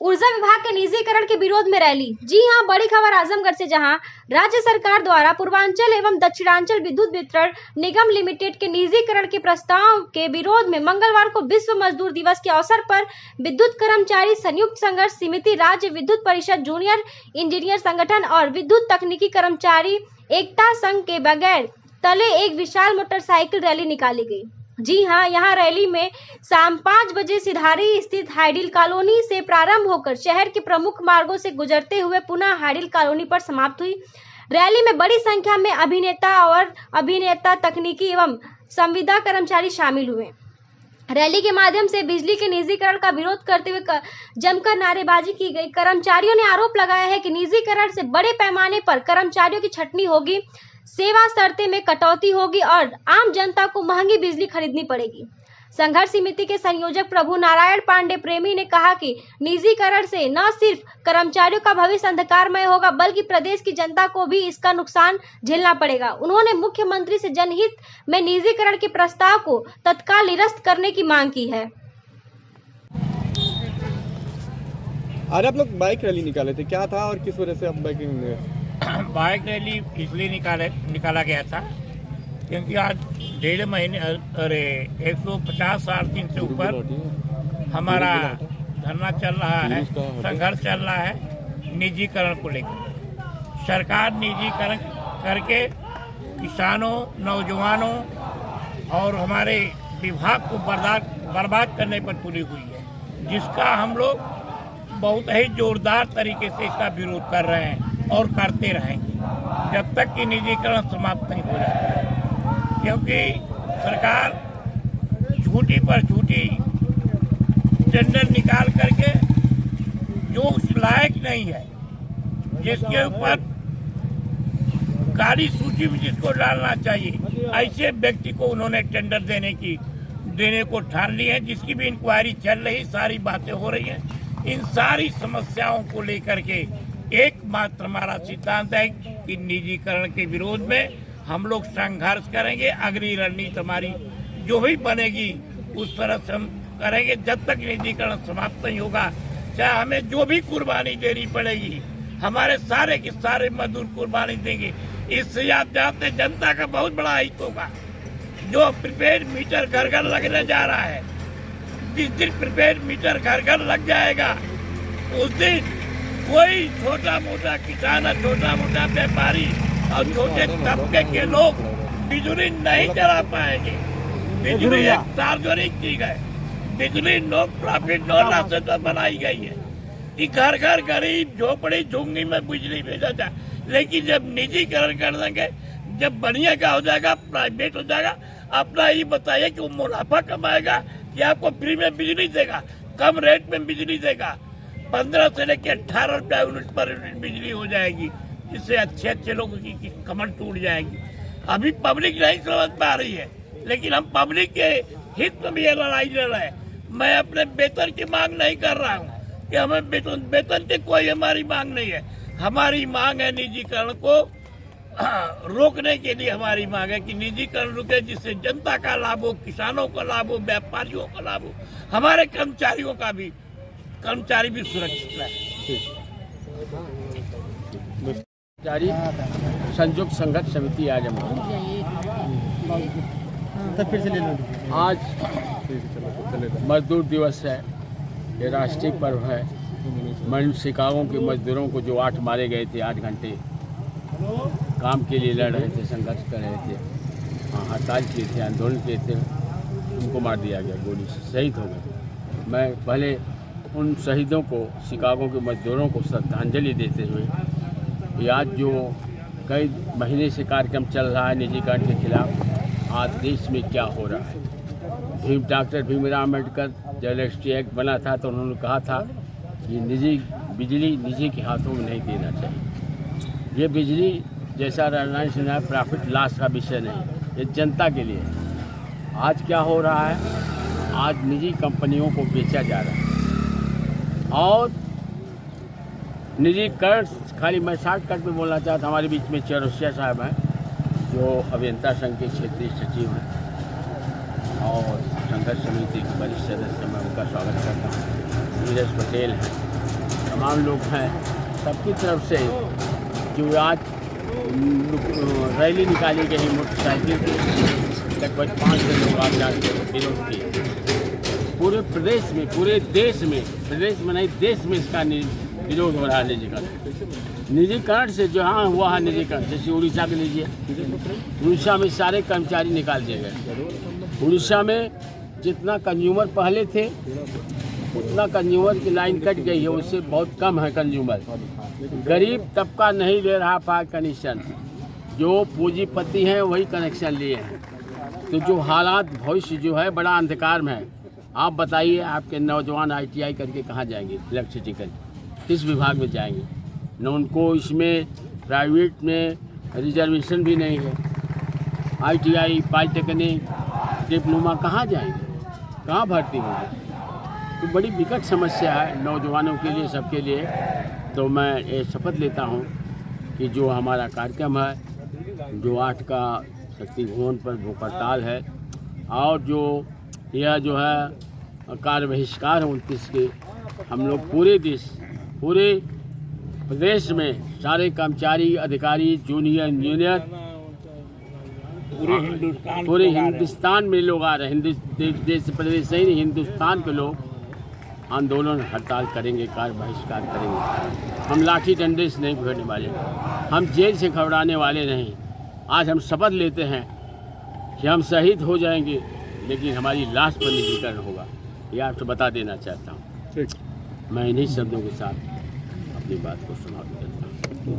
ऊर्जा विभाग के निजीकरण के विरोध में रैली। जी हां, बड़ी खबर आजमगढ़ से, जहां राज्य सरकार द्वारा पूर्वांचल एवं दक्षिणांचल विद्युत वितरण निगम लिमिटेड के निजीकरण के प्रस्ताव के विरोध में मंगलवार को विश्व मजदूर दिवस के अवसर पर विद्युत कर्मचारी संयुक्त संघर्ष समिति, राज्य विद्युत परिषद, जूनियर इंजीनियर संगठन और विद्युत तकनीकी कर्मचारी एकता संघ के बगैर तले एक विशाल मोटरसाइकिल रैली निकाली गई। जी हां, यहां रैली में शाम 5 बजे सिधारी स्थित हाइडिल कॉलोनी से प्रारंभ होकर शहर के प्रमुख मार्गों से गुजरते हुए पुनः हाइडिल कॉलोनी पर समाप्त हुई। रैली में बड़ी संख्या में अभिनेता, तकनीकी एवं संविदा कर्मचारी शामिल हुए। रैली के माध्यम से बिजली के निजीकरण का विरोध करते हुए जमकर नारेबाजी की गई। कर्मचारियों ने आरोप लगाया है कि निजीकरण से बड़े पैमाने पर कर्मचारियों की छटनी होगी, सेवा शर्तें में कटौती होगी और आम जनता को महंगी बिजली खरीदनी पड़ेगी। संघर्ष समिति के संयोजक प्रभु नारायण पांडे प्रेमी ने कहा कि निजीकरण से न सिर्फ कर्मचारियों का भविष्य अंधकारमय होगा, बल्कि प्रदेश की जनता को भी इसका नुकसान झेलना पड़ेगा। उन्होंने मुख्यमंत्री से जनहित में निजीकरण के प्रस्ताव को तत्काल निरस्त करने की मांग की है। आज आप लोग बाइक रैली निकाले थे, क्या था और किस वजह से आप बाइक रैली इसलिए निकाला गया था क्योंकि आज 1.5 महीने 150 साल दिन से ऊपर हमारा धरना चल रहा है, संघर्ष चल रहा है निजीकरण को लेकर। सरकार निजीकरण करके किसानों, नौजवानों और हमारे विभाग को बर्बाद करने पर तुली हुई है, जिसका हम लोग बहुत ही जोरदार तरीके से इसका विरोध कर रहे हैं और करते रहेंगे जब तक कि निजीकरण समाप्त नहीं हो जाता है। क्योंकि सरकार झूठी पर झूठी टेंडर निकाल करके जो उस लायक नहीं है, जिसके ऊपर काली सूची में जिसको डालना चाहिए, ऐसे व्यक्ति को उन्होंने टेंडर देने को ठान ली है, जिसकी भी इंक्वायरी चल रही, सारी बातें हो रही हैं। इन सारी समस्याओं को लेकर के एकमात्र हमारा सिद्धांत है कि निजीकरण के विरोध में हम लोग संघर्ष करेंगे। अगली रणनीति हमारी जो भी बनेगी उस तरह से हम करेंगे जब तक निजीकरण समाप्त नहीं होगा। चाहे हमें जो भी कुर्बानी देनी पड़ेगी, हमारे सारे के सारे मजदूर कुर्बानी देंगे। इससे आप जानते जनता का बहुत बड़ा हित होगा। जो प्रीपेड मीटर घर घर लगने जा रहा है, जिस दिन प्रीपेड मीटर घर घर लग जाएगा उस दिन कोई छोटा मोटा किसान, छोटा मोटा व्यापारी और छोटे तबके के लोग बिजली नहीं चला पाएंगे। बिजली एक सार्वजनिक चीज है, बिजली नो प्रॉफिट नो लॉस पर बनाई गई है कि घर घर गरीब झोपड़ी झुग्गी में बिजली भेजा जाए। लेकिन जब निजीकरण कर देंगे, जब बढ़िया का हो जाएगा, प्राइवेट हो जाएगा, अपना ये बताइए कि वो मुनाफा कमाएगा कि आपको फ्री में बिजली देगा, कम रेट में बिजली देगा। 15 से लेकर 18 रुपया यूनिट पर यूनिट बिजली हो जाएगी, जिससे अच्छे लोगों की कमर टूट जाएगी। अभी पब्लिक नहीं समझ पा रही है, लेकिन हम पब्लिक के हित में भी ये लड़ाई लड़ रहे हैं। मैं अपने वेतन की मांग नहीं कर रहा हूँ कि हमें वेतन की कोई हमारी मांग नहीं है। हमारी मांग है निजीकरण को रोकने के लिए। हमारी मांग है कि निजीकरण रुके, जिससे जनता का लाभ हो, किसानों का लाभ हो, व्यापारियों का लाभ हो, हमारे कर्मचारी भी सुरक्षित रहे। कर्मचारी संयुक्त संघर्ष समिति आजमगढ़ आज मजदूर दिवस है, ये राष्ट्रीय पर्व है। शिकागो के मजदूरों को जो 8 मारे गए थे, 8 घंटे काम के लिए लड़ रहे थे, संघर्ष कर रहे थे, हड़ताल किए थे, आंदोलन किए थे, उनको मार दिया गया, गोली से शहीद हो गए। मैं पहले उन शहीदों को, शिकागो के मजदूरों को श्रद्धांजलि देते हुए, आज जो कई महीने से कार्यक्रम चल रहा है निजीकरण के खिलाफ, आज देश में क्या हो रहा है। डॉक्टर भीमराव अम्बेडकर जब इलेक्ट्रिसिटी एक्ट बना था तो उन्होंने कहा था कि बिजली निजी के हाथों में नहीं देना चाहिए। ये बिजली जैसा राजनाथ सिन्हा प्रॉफिट लॉस का विषय नहीं, ये जनता के लिए। आज क्या हो रहा है, आज निजी कंपनियों को बेचा जा रहा है और निजीकरण खाली मैं शॉर्टकट में बोलना चाहता। हमारे बीच में चौरसिया साहब हैं, जो अभियंता संघ के क्षेत्रीय सचिव हैं और संघर्ष समिति के वरिष्ठ सदस्य, मैं उनका स्वागत करता हूँ। नीरज पटेल हैं, तमाम लोग हैं, सबकी तरफ से जो आज रैली निकाली गई मोटरसाइकिल की, लगभग 500 लोग आज जाकर विरोध किए। पूरे प्रदेश में, पूरे देश में, प्रदेश में नहीं देश में इसका विरोध हो रहा है निजीकरण से। जहाँ हुआ है निजीकरण, जैसे उड़ीसा के लीजिए, उड़ीसा में सारे कर्मचारी निकाल दिए गए। उड़ीसा में जितना कंज्यूमर पहले थे उतना कंज्यूमर की लाइन कट गई है, उससे बहुत कम है कंज्यूमर। गरीब तबका नहीं ले रहा पार कनेक्शन, जो पूंजीपति हैं वही कनेक्शन लिए हैं। तो जो हालात भविष्य जो है बड़ा अंधकार में है। आप बताइए, आपके नौजवान ITI करके कहाँ जाएंगे, इलेक्ट्रिसिटी करके किस विभाग में जाएंगे? न उनको इसमें प्राइवेट में रिजर्वेशन भी नहीं है। ITI, पॉलिटेक्निक, डिप्लोमा कहाँ जाएंगे, कहाँ भर्ती होंगे? तो बड़ी विकट समस्या है नौजवानों के लिए, सबके लिए। तो मैं ये शपथ लेता हूँ कि जो हमारा कार्यक्रम है, जो 8 का शक्ति भवन पर भूख हड़ताल है, और जो यह जो है कार्य बहिष्कार है 29 के, हम लोग पूरे देश, पूरे प्रदेश में सारे कर्मचारी, अधिकारी, जूनियर, इंजीनियर, पूरे हिंदुस्तान में लोग आ रहे हैं। देश प्रदेश से ही नहीं, हिंदुस्तान के लोग आंदोलन हड़ताल करेंगे, कार्य बहिष्कार करेंगे। हम लाठी डंडे से नहीं भिड़ने वाले, हम जेल से घबराने वाले नहीं। आज हम शपथ लेते हैं कि हम शहीद हो जाएंगे, लेकिन हमारी लाश पर निजीकरण होगा। ये आपसे बता देना चाहता हूँ। मैं इन्हीं शब्दों के साथ अपनी बात को समाप्त करता हूँ।